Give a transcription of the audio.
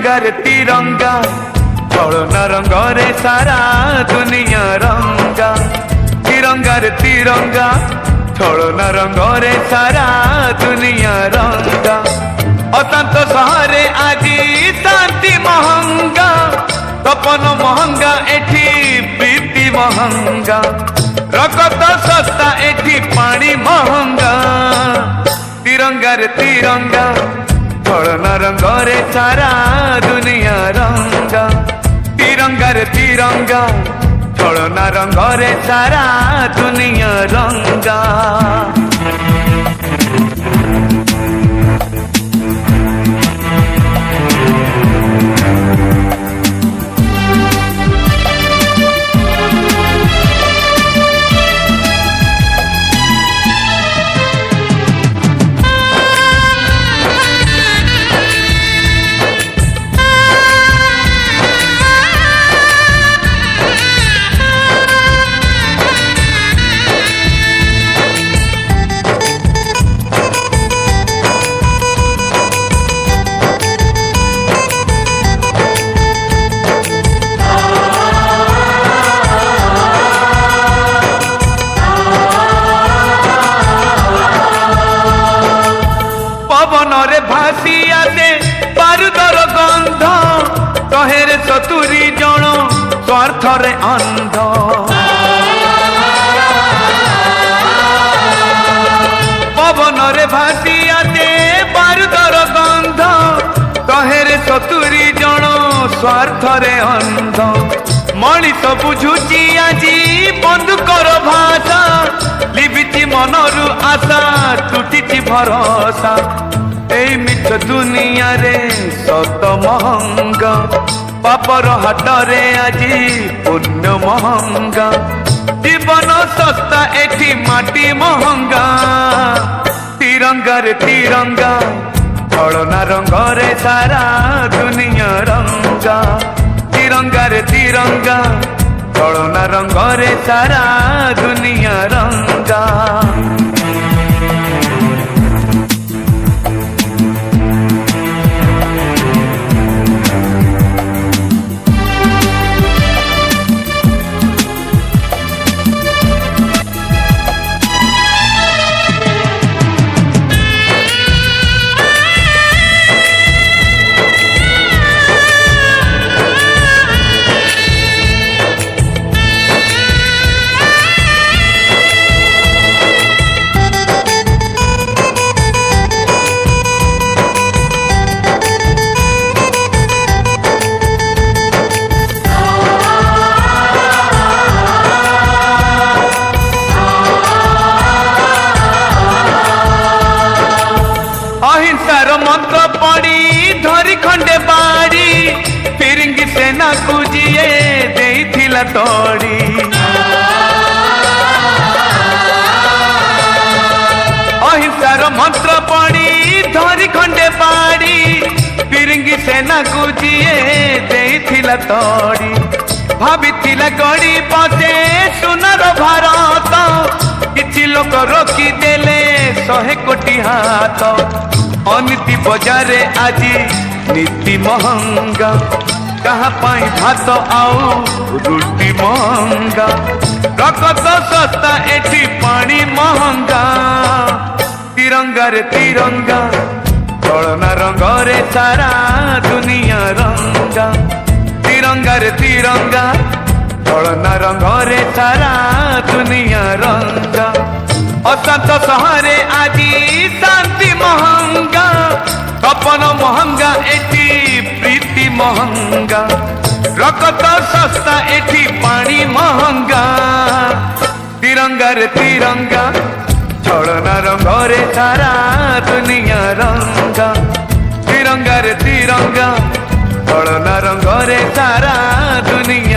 तिरंगार तिरंगा चलना रंगरे सारा दुनिया रंगा तिरंगार तिरंगा चलना रंगरे सारा दुनिया रंगा अशांत सहरे आजी शांति महंगा तपन महंगा एठी प्रीति महंगा रकत सस्ता एठी पानी महंगा तिरंगार तिरंगा चलना रंगरे सारा दुनिया रंगा तिरंगार तिरंगा चलना रंगरे सारा दुनिया रंगा पवनरे भासिया दे बारूदर गंध कहेरे सतुरी जन स्वार्थरे अंध पवनरे भासिया दे बारूदर गंध कहेरे सतुरी जन स्वार्थरे अंध मनीष बुझुची आजी बंधुकर भाषा लिबिची मनरु आशा टूटी भरोसा एई मिछ दुनिया रे सत महंगा पापर हाट रे आजी पुण्य महंगा जीवन सस्ता एठी माटी महंगा तिरंगार तिरंगा चलना रंगरे सारा दुनिया रंगा तिरंगार तिरंगा चलना रंगरे सारा दुनिया रंगा अहिंसार मंत्र पड़ी धरी खंडे बाड़ी फिरंगी सेना को जिए देइथिला तोड़ी अहिंसार मंत्र पड़ी धरी खंडे बाड़ी फिरंगी सेना को जिए देइथिला तोड़ी भाबिथिला गड़ी पसे सुनार भारत किछि लोक रोकी देले 100 कोटी हाथ अनीति बजारे आजी नीति महंगा कहाँ पाई भात आउ रुटी महंगा रकत सस्ता एठी पानी महंगा तिरंगार तिरंगा चलना रंगरे सारा दुनिया रंगा तिरंगार तिरंगा चलना रंगरे सारा दुनिया रंगा अशांत सहरे आजी शांति महंगा तपन महंगा एठी प्रीति महंगा रकत सस्ता एठी पानी महंगा तिरंगार तिरंगा चलना रंगरे सारा दुनिया रंगा तिरंगार तिरंगा चलना रंगरे सारा दुनिया